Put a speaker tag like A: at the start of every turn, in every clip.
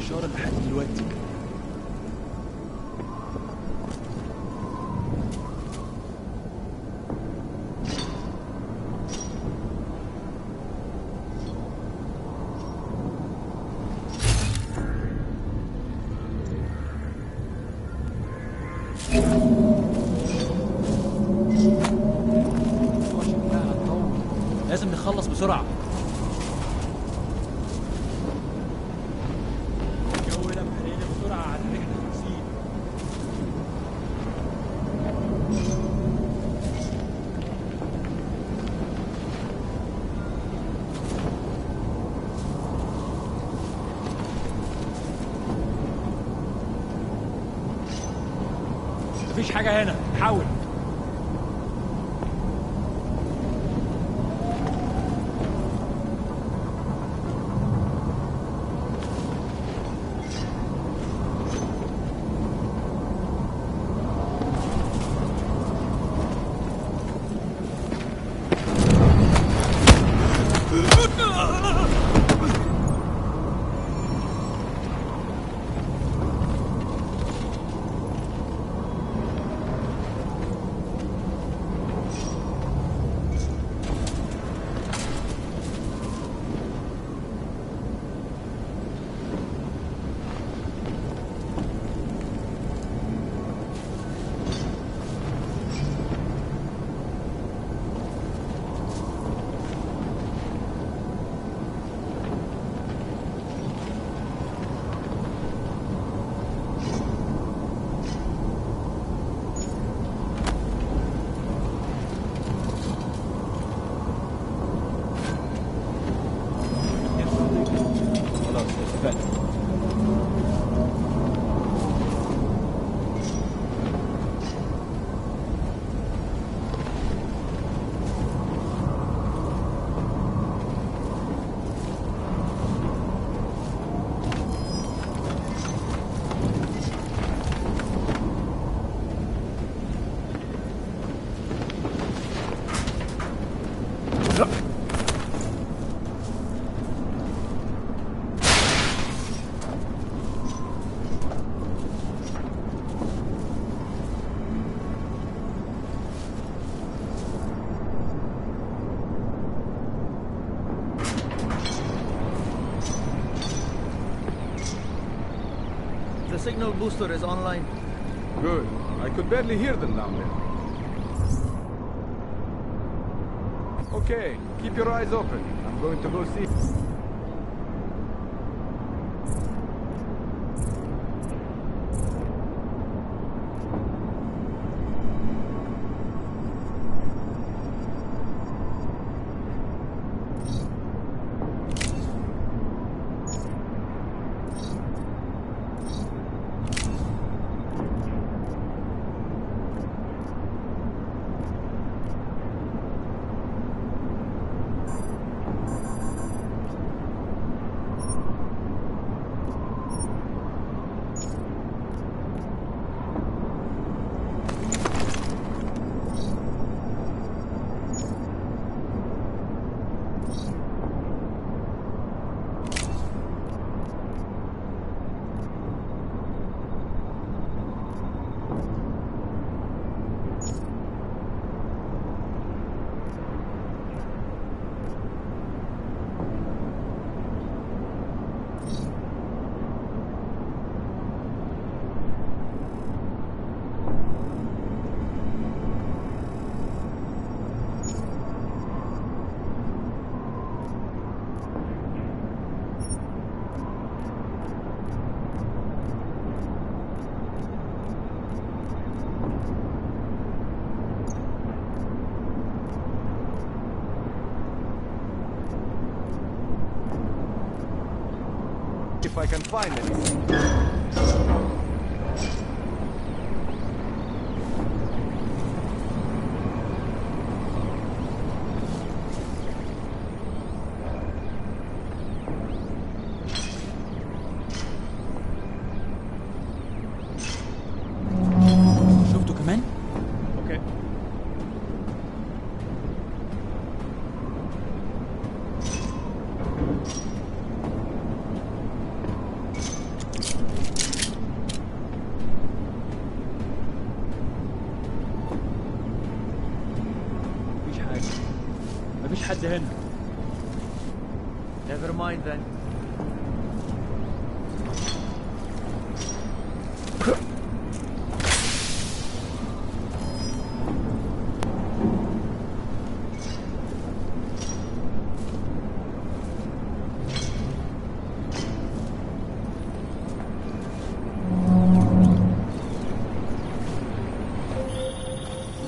A: الإشارة لحد دلوقتي. لازم نخلص بسرعة. مفيش حاجة هنا، حاول.
B: The signal booster is online.
C: Good. I could barely hear them down there. Okay, keep your eyes open. I'm going to go see. If I can find anything.
A: شفته كمان؟
C: Okay.
A: مفيش حاجة. مفيش حد هنا.
B: Never mind then.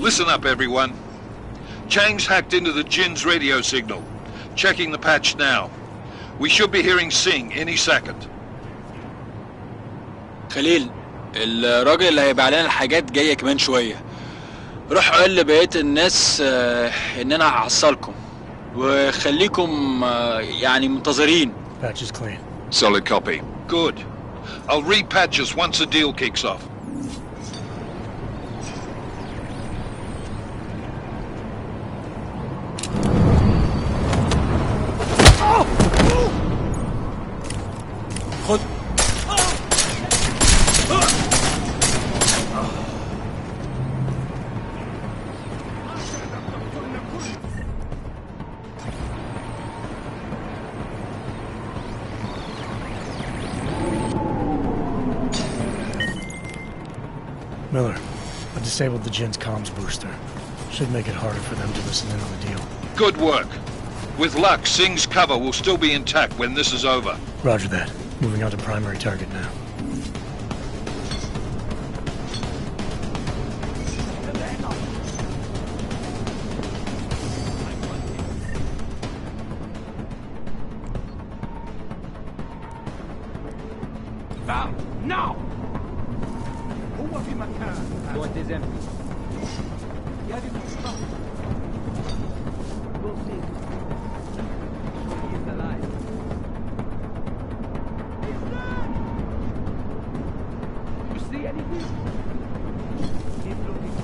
D: Listen up, everyone. Chang's hacked into the Jin's radio signal. Checking the patch now. We should be hearing Sing any second.
A: خليل، الراجل اللي هيبيع لنا الحاجات جاية كمان شوية. روح قول لبقية الناس إن أنا هحصلكم. وخليكم يعني منتظرين.
E: Patch is clean.
D: Solid copy. Good. I'll repatch us once the deal kicks off.
A: خد.
E: Miller, I disabled the Jin's comms booster. Should make it harder for them to listen in on the deal.
D: Good work. With luck, Sing's cover will still be intact when this is over.
E: Roger that. Moving on to primary target now.
C: Now! هو في مكان.
B: What is empty? We'll see. He's alive. You see anything? Keep looking.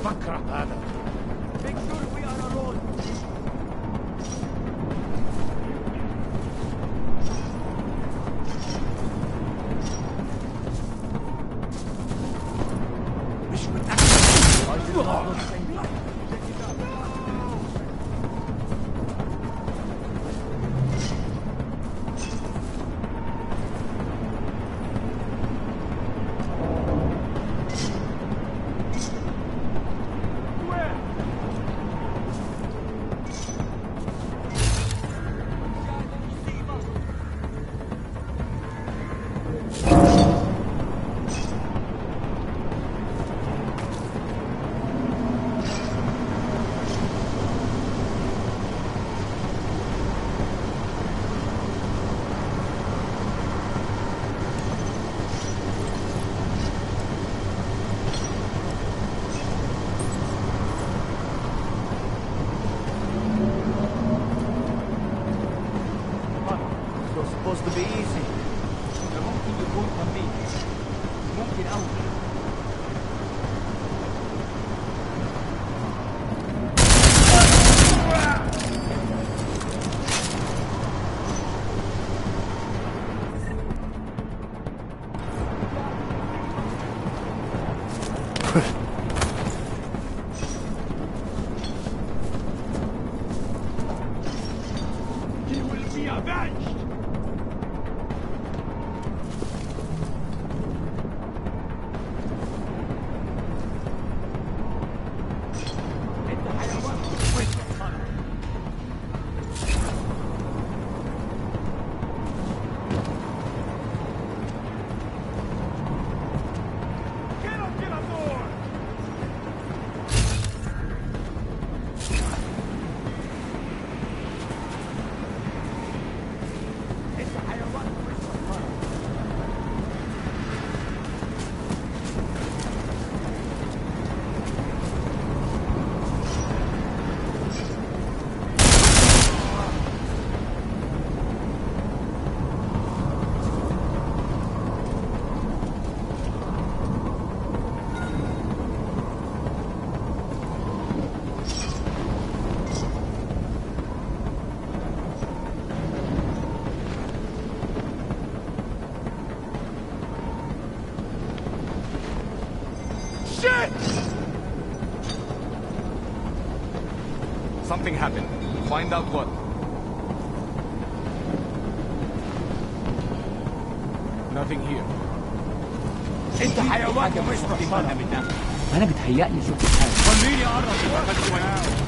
C: بكره هذا.
B: Make sure we are alone. supposed to be easy. ده ممكن يكون تمرين. ممكن أوي.
C: Something happened. Find out what. Nothing here.
B: أنت حيوان ومش محترم.
F: أنا بتهيألي شفت حاجة.
B: خليني أقرب.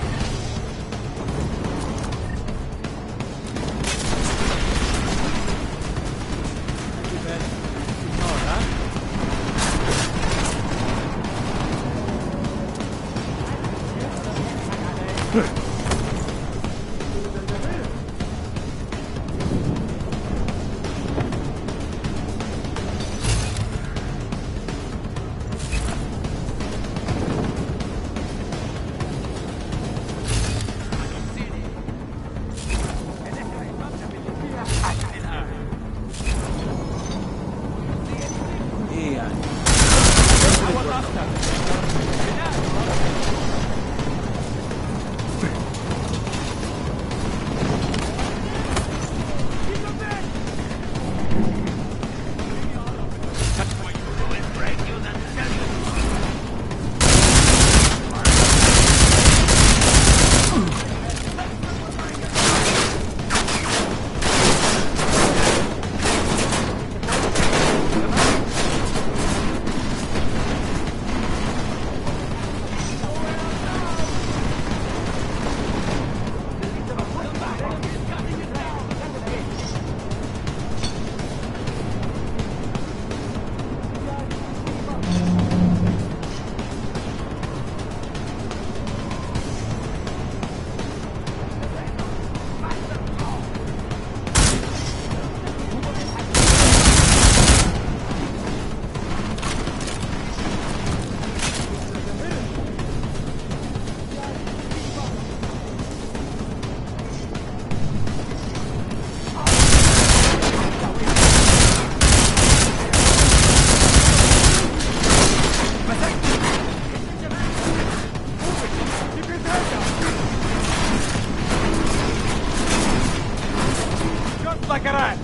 C: like a rat!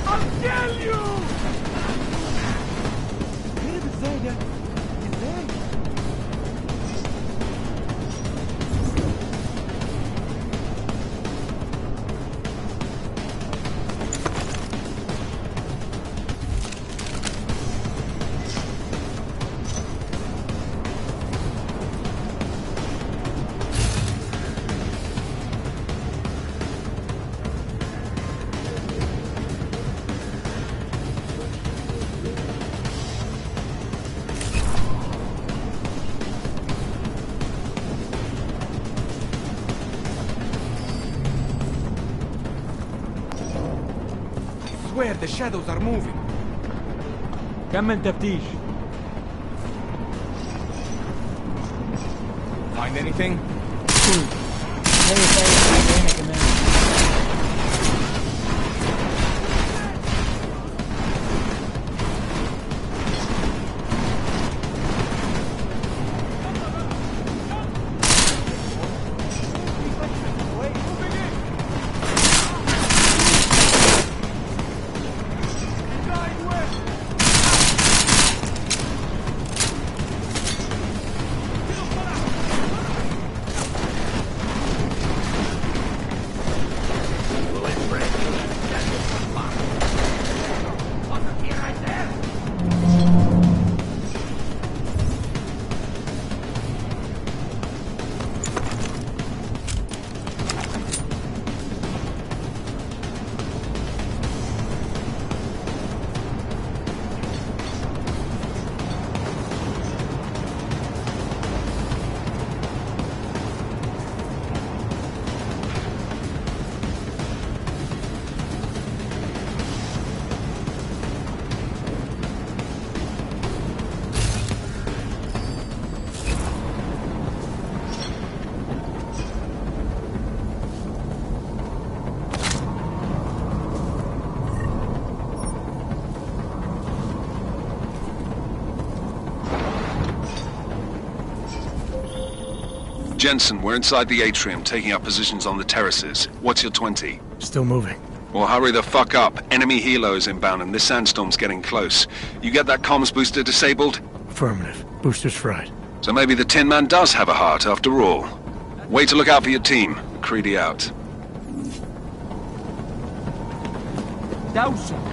C: I'll kill you!
B: هرب ازاي ده؟ ازاي؟
C: Where the shadows are moving.
B: كمل تفتيش.
C: Find anything?
D: Jensen, we're inside the atrium, taking up positions on the terraces. What's your 20?
E: Still moving.
D: Well, hurry the fuck up. Enemy helos inbound and this sandstorm's getting close. You get that comms booster disabled?
E: Affirmative. Booster's fried.
D: So maybe the Tin Man does have a heart after all. Way to look out for your team. Creedy out.
F: دوشة.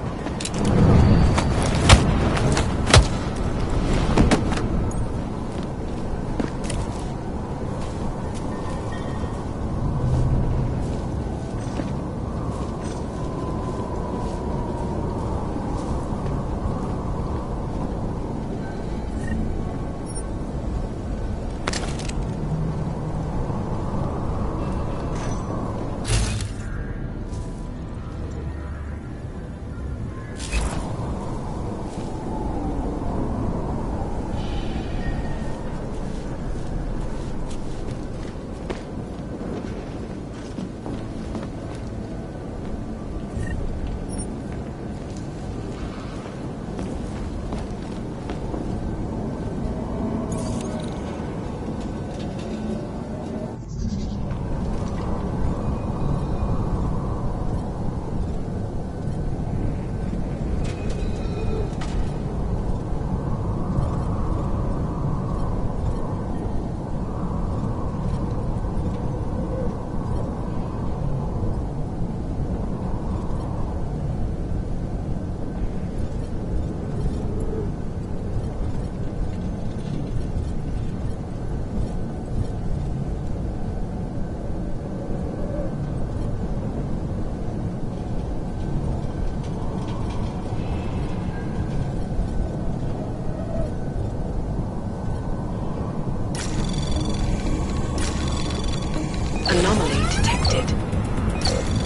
G: Anomaly detected.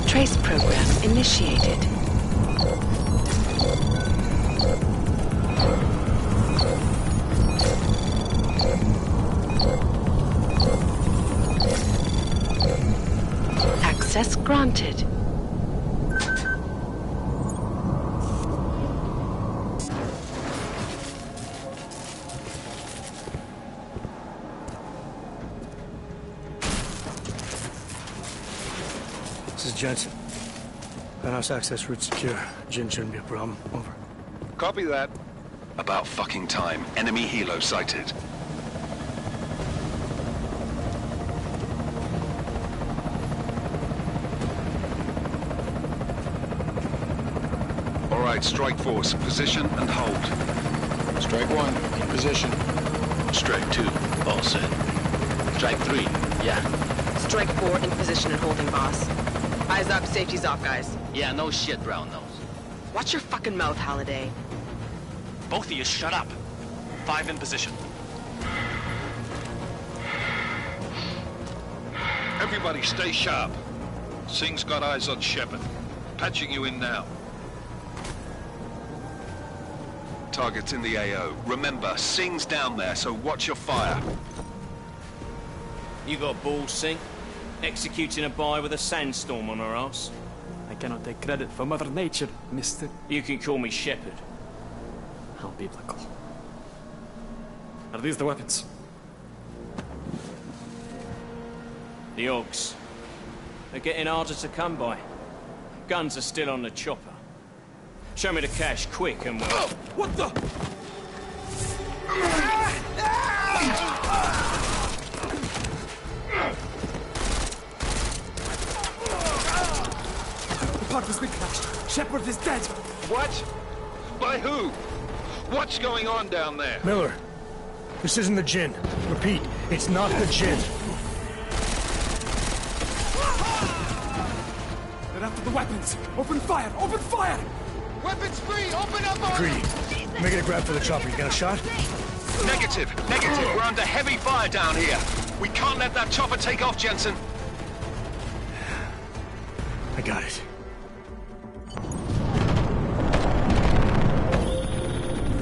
G: Trace program initiated. Access granted.
E: This is Jensen. Penthouse access route secure. Jin shouldn't be a problem. Over.
D: Copy that. About fucking time. Enemy helo sighted. All right, strike force. Position and hold.
A: Strike one, in position.
H: Strike two, all set. Strike three, yeah.
G: Strike 4 in position and holding, boss. Eyes up, safety's off, guys.
H: Yeah, no shit, brown nose.
G: Watch your fucking mouth, Halliday.
H: Both of you shut up. 5 in position.
D: Everybody stay sharp. Singh's got eyes on Shepard. Patching you in now. Target's in the AO. Remember, Singh's down there, so watch your fire.
I: You got balls, Sing? Executing a buy with a sandstorm on our ass?
F: I cannot take credit for Mother Nature, mister.
I: You can call me Shepherd.
F: How biblical. Are these the weapons?
I: The Ogs. They're getting harder to come by. Guns are still on the chopper. Show me the cash quick and we'll...
F: What the? The part has been crashed. Shepard is dead.
D: What? By who? What's going on down there?
E: Miller, this isn't the Jinn. Repeat, it's not the Jinn.
F: They're after the weapons. Open fire! Open fire!
D: Weapons free! Open up!
E: Greedy. Making a grab for the chopper. You got a shot?
H: Negative. We're under heavy fire down here. We can't let that chopper take off, Jensen.
E: I got it.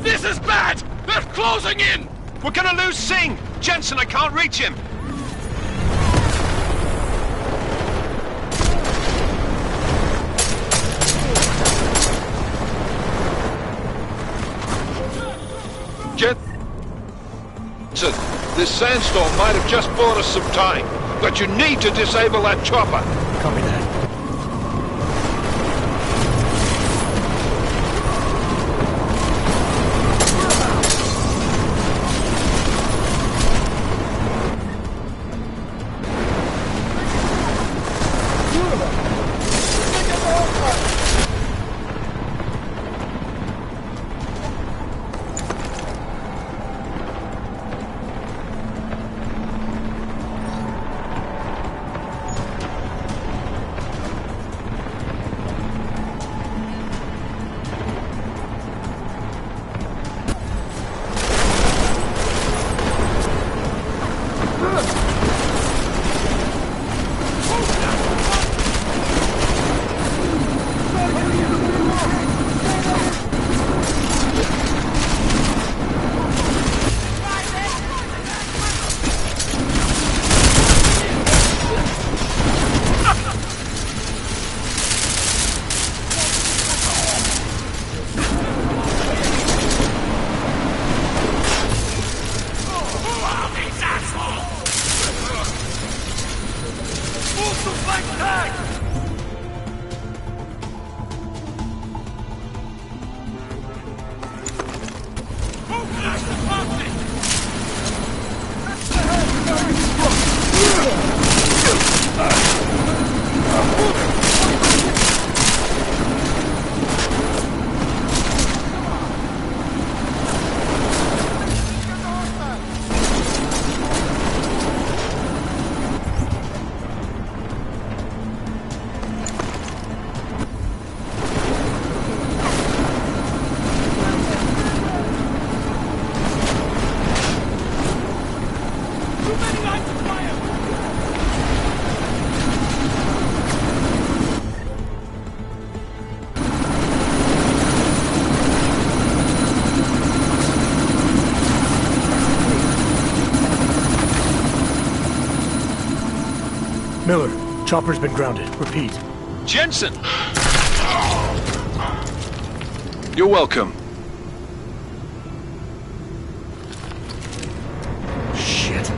H: This is bad! They're closing in! We're gonna lose Singh! Jensen, I can't reach him!
D: Jensen, this sandstorm might have just bought us some time, but you need to disable that chopper.
E: Copy that. Miller, chopper's been grounded. Repeat.
H: Jensen!
D: You're welcome.
E: Shit.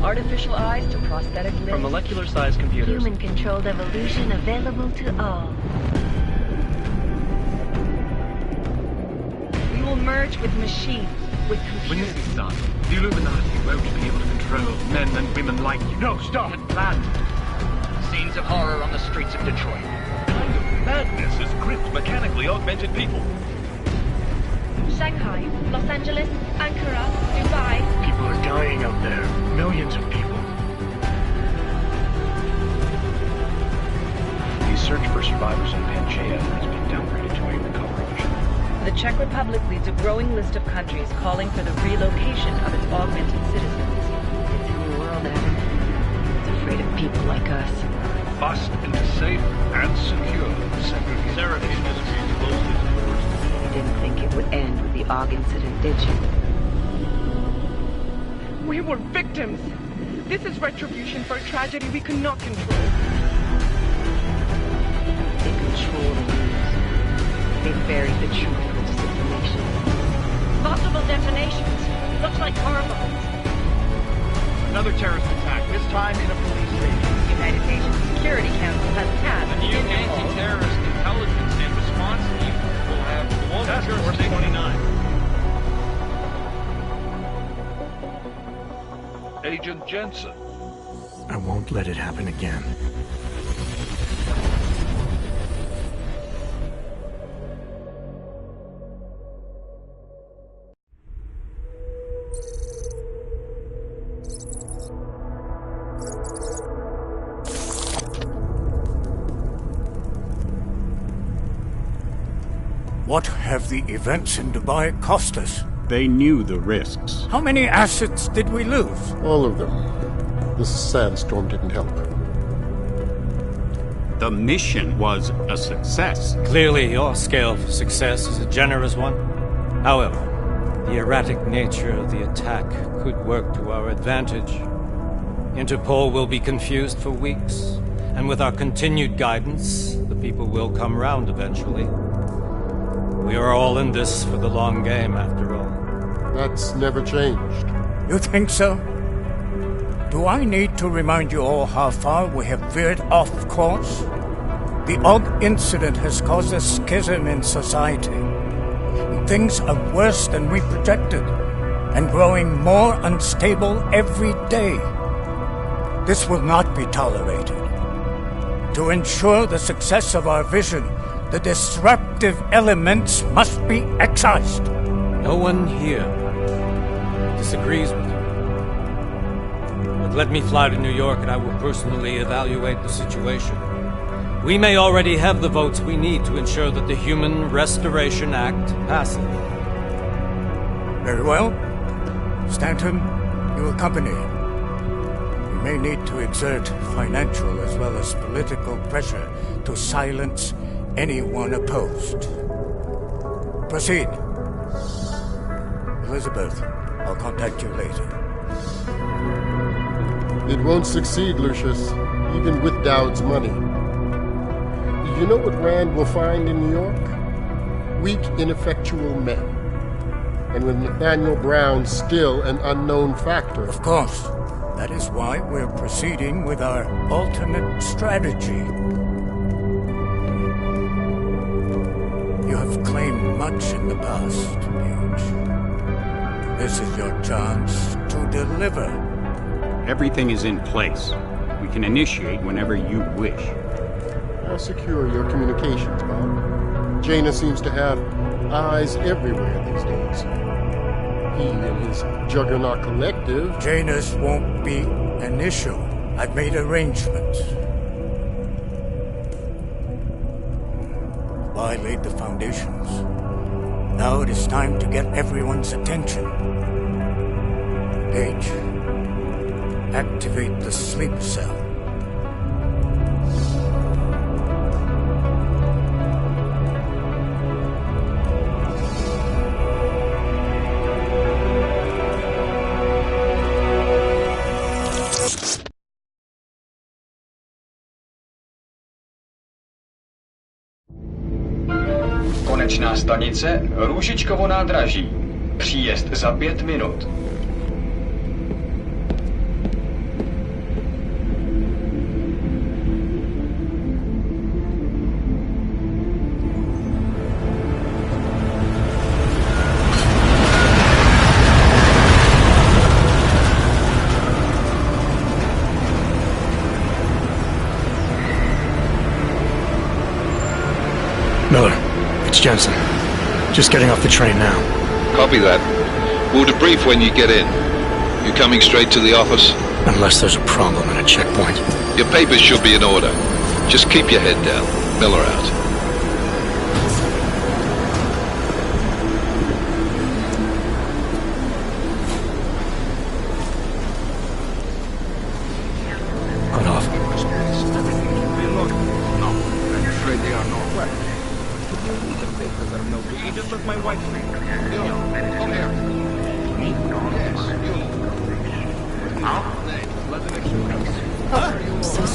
J: Artificial eyes to prosthetic limbs.
K: From molecular-sized computers.
J: Human-controlled evolution available to all. We will merge with machines, with computers.
K: When this is done, the Illuminati won't be able to control men and women like you. No, stop! And planned. Scenes of horror on the streets of Detroit.
H: Kind of madness has gripped mechanically augmented people.
J: Shanghai, Los Angeles, Ankara, Dubai.
E: People are dying out there. Millions of people.
L: These search
J: Czech Republic leads a growing list of countries calling for the relocation of its augmented citizens. It's a new world, Adam. It's afraid of people like us.
D: Bust into safe and secure segregation.
K: Syracuse is closely to doors.
J: You didn't think it would end with the AUG incident, did you?
L: We were victims. This is retribution for a tragedy we could not control.
J: They control the news. They buried the truth with disinformation. Multiple detonations. Looks like car bombs.
K: Another terrorist attack, this time in a police station.
J: The United Nations Security Council has tasked
K: The new anti-terrorist intelligence and response team will have global jurisdiction. 29.
D: Agent Jensen.
E: I won't let it happen again.
M: What have the events in Dubai cost us?
N: They knew the risks.
M: How many assets did we lose?
O: All of them. This sandstorm didn't help.
N: The mission was a success.
P: Clearly, your scale of success is a generous one. However, the erratic nature of the attack could work to our advantage. Interpol will be confused for weeks, and with our continued guidance, the people will come round eventually. We are all in this for the long game, after all.
O: That's never changed.
M: You think so? Do I need to remind you all how far we have veered off course? The AUG incident has caused a schism in society. Things are worse than we projected, and growing more unstable every day. This will not be tolerated. To ensure the success of our vision, the disruptive elements must be excised.
P: No one here disagrees with you. But let me fly to New York and I will personally evaluate the situation. We may already have the votes we need to ensure that the Human Restoration Act passes.
M: Very well. Stanton, you accompany. We may need to exert financial as well as political pressure to silence anyone opposed. Proceed. Elizabeth, I'll contact you later.
O: It won't succeed, Lucius, even with Dowd's money. You know what Rand will find in New York? Weak, ineffectual men. And with Nathaniel Brown still an unknown factor.
M: Of course. That is why we're proceeding with our alternate strategy. You have claimed much in the past, Paige. This is your chance to deliver.
N: Everything is in place. We can initiate whenever you wish.
O: How secure are your communications, Bob? Jaina seems to have eyes everywhere these days. He and his Juggernaut Collective...
M: Jaina's won't be an issue. I've made arrangements. I laid the foundations. Now it is time to get everyone's attention. Paige, activate the sleep cell.
Q: Konečná stanice Růžičkovo nádraží. Příjezd za 5 minut.
E: Miller, it's Jensen. Just getting off the train now.
D: Copy that. We'll debrief when you get in. You coming straight to the office?
E: Unless there's a problem at a checkpoint.
D: Your papers should be in order. Just keep your head down. Miller out.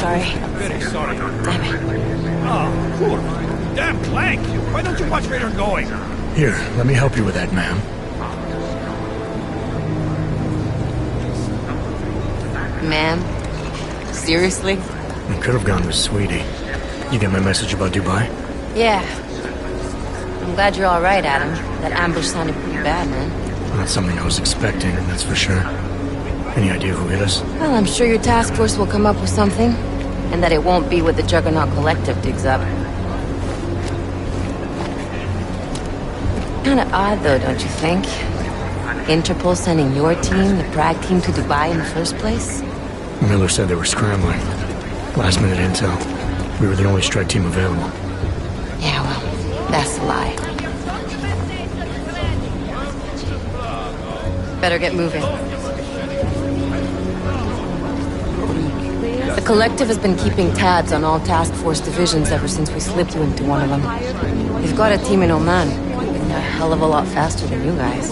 R: sorry.
C: Very sorry.
R: Damn it.
C: Oh, poor. Damn Clank! Why don't you watch where you're going?
E: Here, let me help you with that, ma'am.
R: Ma'am? Seriously?
E: I could have gone with Sweetie. You get my message about Dubai?
R: Yeah. I'm glad you're alright, Adam. That ambush sounded pretty bad, man.
E: Not something I was expecting, that's for sure. Any idea who hit us?
R: Well, I'm sure your task force will come up with something. And that it won't be what the Juggernaut Collective digs up. Kinda odd, though, don't you think? Interpol sending your team, the Prague team, to Dubai in the first place?
E: Miller said they were scrambling. Last minute intel. We were the only strike team available.
R: Yeah, well, that's a lie. Better get moving. The Collective has been keeping tabs on all task force divisions ever since we slipped you into one of them. They've got a team in Oman, moving a hell of a lot faster than you guys.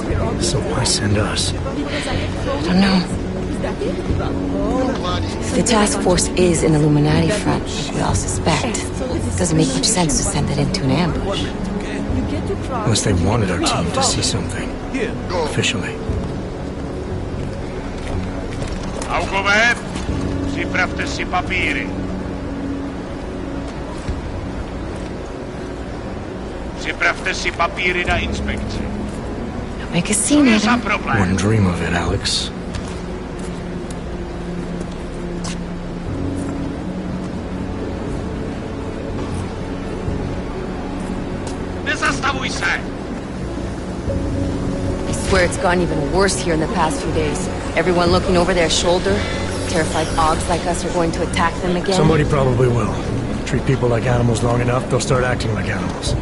E: So why send us?
R: I don't know. If the task force is an Illuminati front, like we all suspect, it doesn't make much sense to send it into an ambush.
E: Unless they wanted our team to see something. Officially.
H: Augover, připravte si papíry. Připravte si papíry na inspekci.
R: Don't make a scene, Adam.
E: Wouldn't dream of it, Alex.
H: Nezastavuj se!
R: I swear it's gotten even worse here in the past few days. Everyone looking over their shoulder. Terrified Augs like us are going to attack them again.
E: Somebody probably will. Treat people like animals long enough, they'll start acting like animals.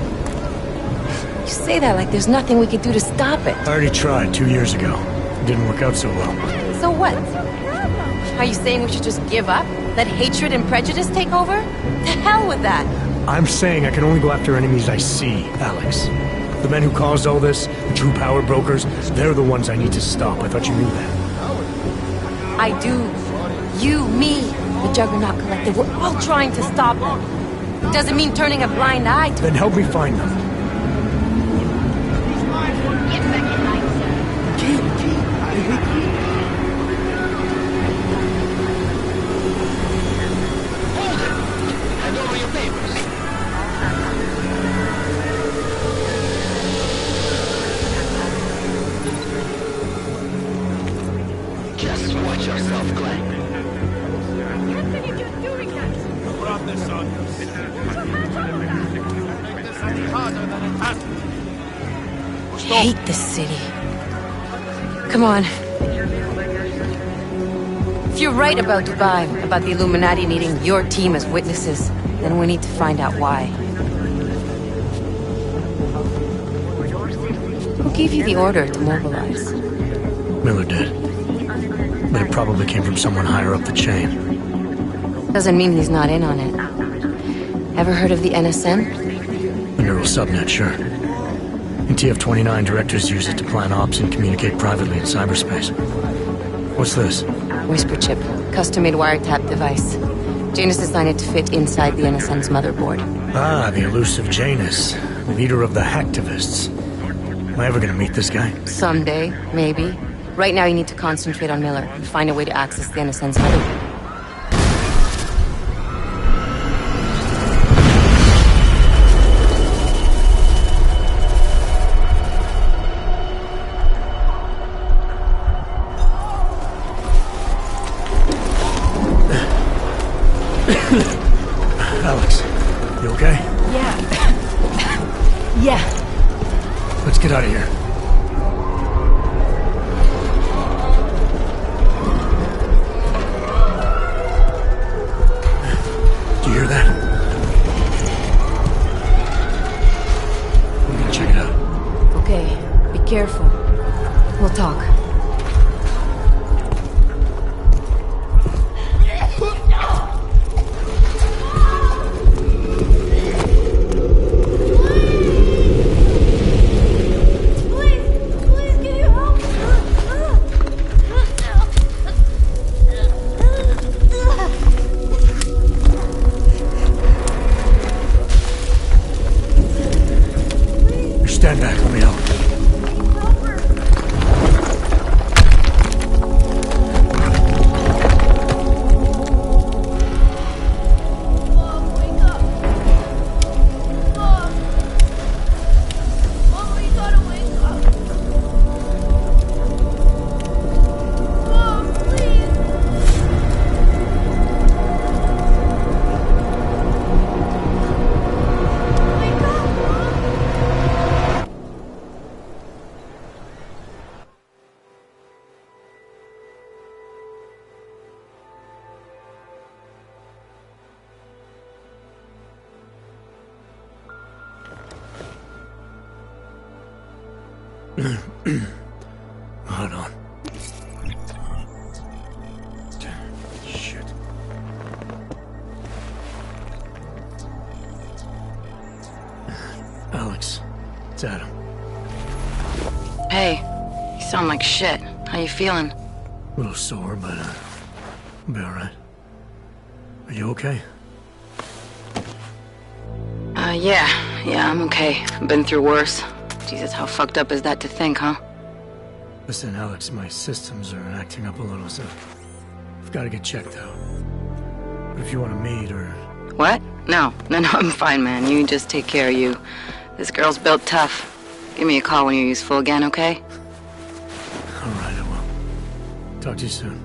R: You say that like there's nothing we could do to stop it.
E: I already tried 2 years ago. It didn't work out so well.
R: So what? Are you saying we should just give up? Let hatred and prejudice take over? To hell with that!
E: I'm saying I can only go after enemies I see, Alex. The men who caused all this, the true power brokers, they're the ones I need to stop. I thought you knew that.
R: I do. You, me, the Juggernaut Collective, we're all trying to stop them. Doesn't mean turning a blind eye to...
E: Then help me find them.
H: Just watch yourself, Glenn.
R: I hate this city. Come on. If you're right about Dubai, about the Illuminati needing your team as witnesses, then we need to find out why. Who gave you the order to mobilize?
E: Miller did. But it probably came from someone higher up the chain.
R: Doesn't mean he's not in on it. Ever heard of the NSN?
E: The neural subnet, sure. In TF-29, directors use it to plan ops and communicate privately in cyberspace. What's this?
R: Whisper chip. Custom-made wiretap device. Janus designed it to fit inside the NSN's motherboard.
E: Ah, the elusive Janus. Leader of the hacktivists. Am I ever gonna meet this guy?
R: Someday, maybe. Right now you need to concentrate on Miller and find a way to access the NSN's motherboard.
E: Alex, you okay?
R: Yeah. Yeah.
E: Let's get out of here. Do you hear that? We're gonna check it out.
R: Okay, be careful. We'll talk.
E: Hold on. Shit. Alex, it's Adam.
R: Hey, you sound like shit. How you feeling?
E: A little sore, but I'll be alright. Are you okay?
R: Yeah, I'm okay. I've been through worse. Jesus, how fucked up is that to think, huh?
E: Listen, Alex, my systems are acting up a little, so I've got to get checked out. But if you want to meet or...
R: What? No, I'm fine, man. You just take care of you. This girl's built tough. Give me a call when you're useful again, okay?
E: Alright, I will. Talk to you soon.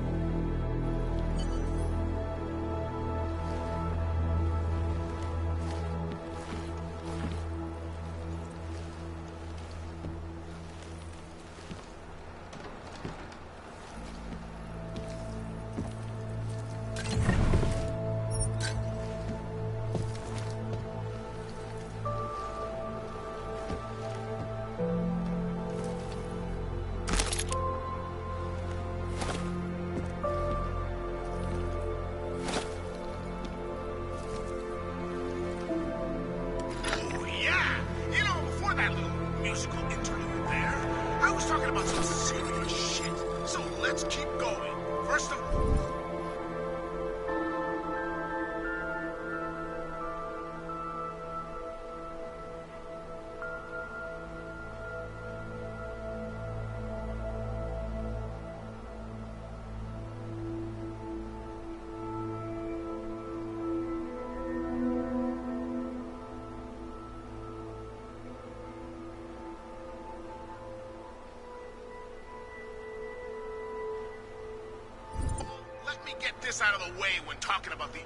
S: Let me get this out of the way when talking about the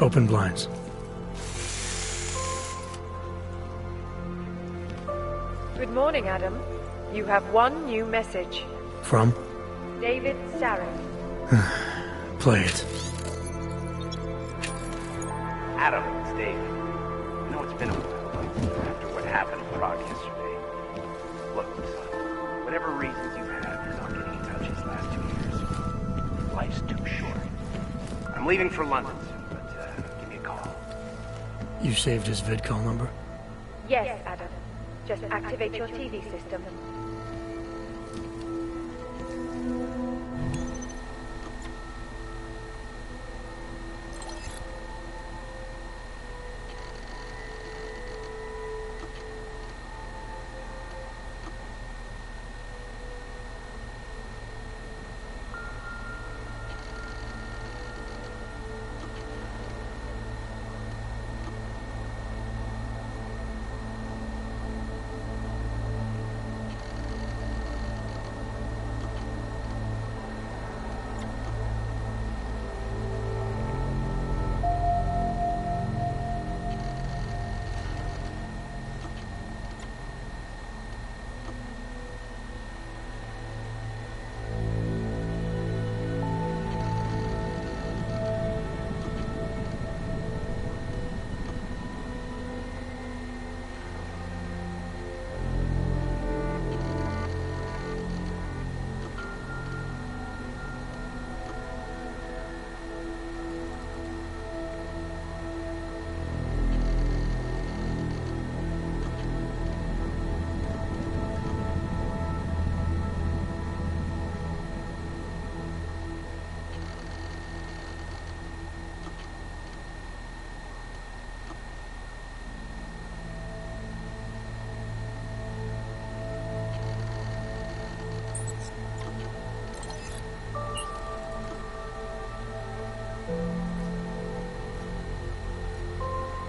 E: Open blinds.
L: Good morning, Adam. You have one new message.
E: From?
L: David Sarah.
E: Play it.
T: Adam, it's David. I know it's been a while, but after what happened in Prague yesterday... Look, son, whatever reasons you have for not getting in touch these last 2 years, life's too short. I'm leaving for London soon, but give me a call.
E: You saved his vidcall number?
L: Yes, Adam. Just activate your TV system.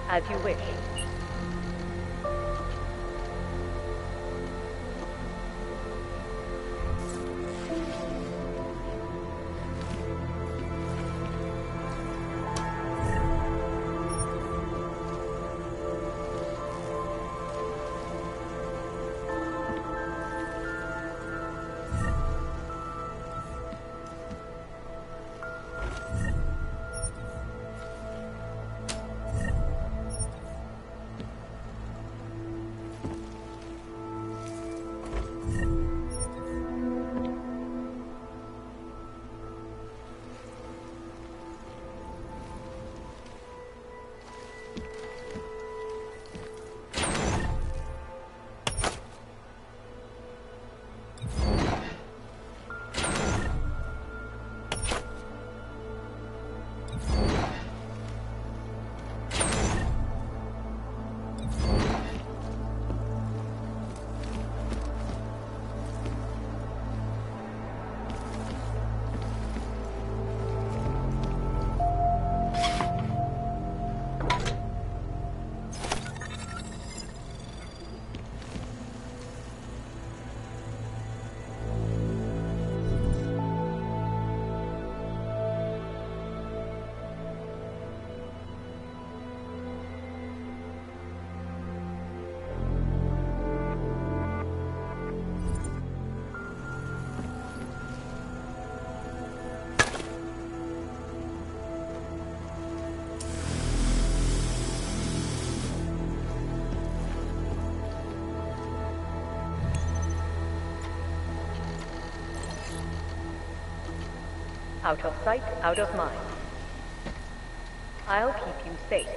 J: As you wish. Out of sight, out of mind. I'll keep you safe.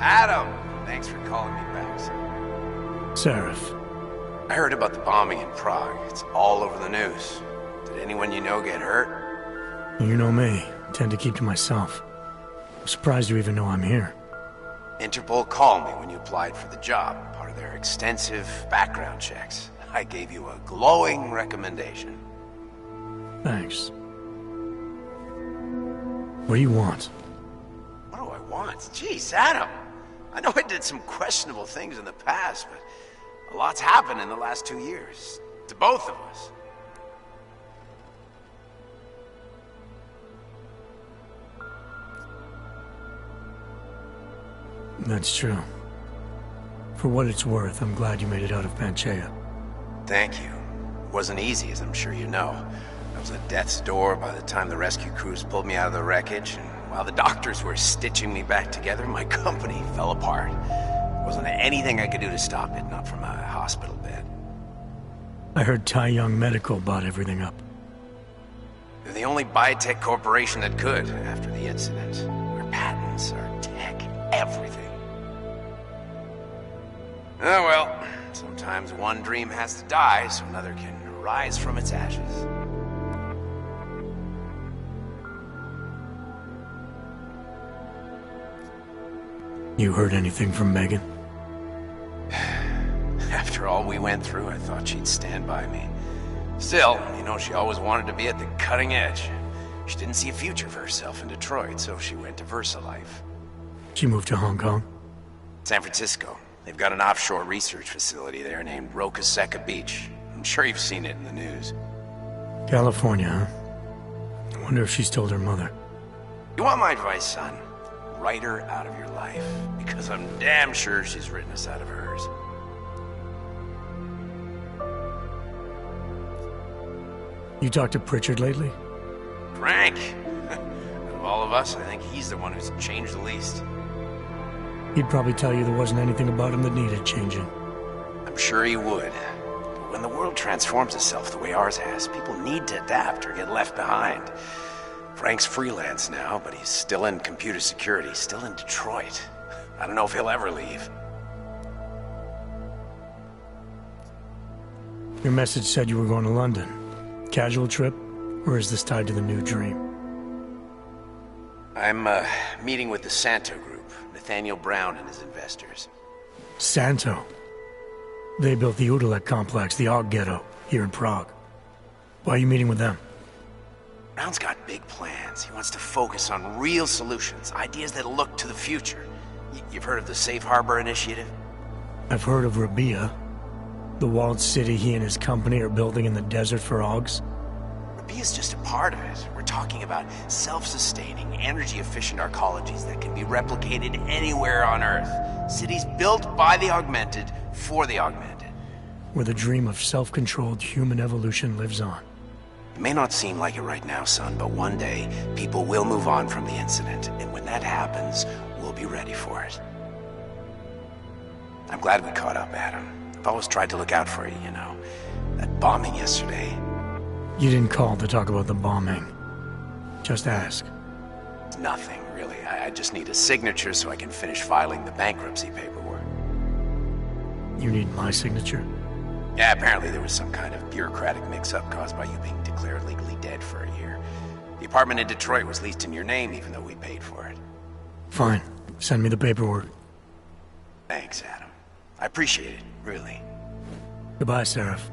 T: Adam! Thanks for calling me back, sir.
E: Seraph.
T: I heard about the bombing in Prague. It's all over the news. Did anyone you know get hurt?
E: You know me. I tend to keep to myself. I'm surprised you even know I'm here.
T: Interpol called me when you applied for the job, part of
U: their extensive background checks. I gave you a glowing recommendation.
E: Thanks. What do you want?
U: What do I want? Jeez, Adam. I know I did some questionable things in the past, but a lot's happened in the last 2 years. To both of us.
E: That's true. For what it's worth, I'm glad you made it out of Panchea.
U: Thank you. It wasn't easy, as I'm sure you know. I was at death's door by the time the rescue crews pulled me out of the wreckage, and while the doctors were stitching me back together, my company fell apart. There wasn't anything I could do to stop it, not from a hospital bed.
E: I heard Tai Young Medical bought everything up.
U: They're the only biotech corporation that could, after the incident. Our patents, our tech, everything. Oh well, sometimes one dream has to die so another can rise from its ashes.
E: You heard anything from Megan?
U: After all we went through, I thought she'd stand by me. Still, you know, she always wanted to be at the cutting edge. She didn't see a future for herself in Detroit, so she went to VersaLife.
E: She moved to Hong Kong?
U: San Francisco. They've got an offshore research facility there named Roca Seca Beach. I'm sure you've seen it in the news.
E: California, huh? I wonder if she's told her mother.
U: You want my advice, son? Write her out of your life, because I'm damn sure she's written us out of hers.
E: You talked to Pritchard lately?
U: Frank! Of all of us, I think he's the one who's changed the least.
E: He'd probably tell you there wasn't anything about him that needed changing.
U: I'm sure he would. But when the world transforms itself the way ours has, people need to adapt or get left behind. Frank's freelance now, but he's still in computer security, still in Detroit. I don't know if he'll ever leave.
E: Your message said you were going to London. Casual trip? Or is this tied to the new dream?
U: I'm, meeting with the Santo Group. Nathaniel Brown and his investors.
E: Santo? They built the Udalek complex, the Og Ghetto, here in Prague. Why are you meeting with them?
U: Brown's got big plans. He wants to focus on real solutions, ideas that look to the future. You've heard of the Safe Harbor Initiative?
E: I've heard of Rabia, the walled city he and his company are building in the desert for Augs.
U: Rabia's just a part of it. We're talking about self-sustaining, energy-efficient arcologies that can be replicated anywhere on Earth. Cities built by the augmented, for the augmented.
E: Where the dream of self-controlled human evolution lives on.
U: It may not seem like it right now, son, but one day, people will move on from the incident, and when that happens, we'll be ready for it. I'm glad we caught up, Adam. I've always tried to look out for you, you know. That bombing yesterday.
E: You didn't call to talk about the bombing. Just ask.
U: It's nothing, really. I just need a signature so I can finish filing the bankruptcy paperwork.
E: You need my signature?
U: Yeah, apparently there was some kind of bureaucratic mix-up caused by you being declared legally dead for a year. The apartment in Detroit was leased in your name even though we paid for it.
E: Fine. Send me the paperwork.
U: Thanks, Adam. I appreciate it, really.
E: Goodbye, Seraph.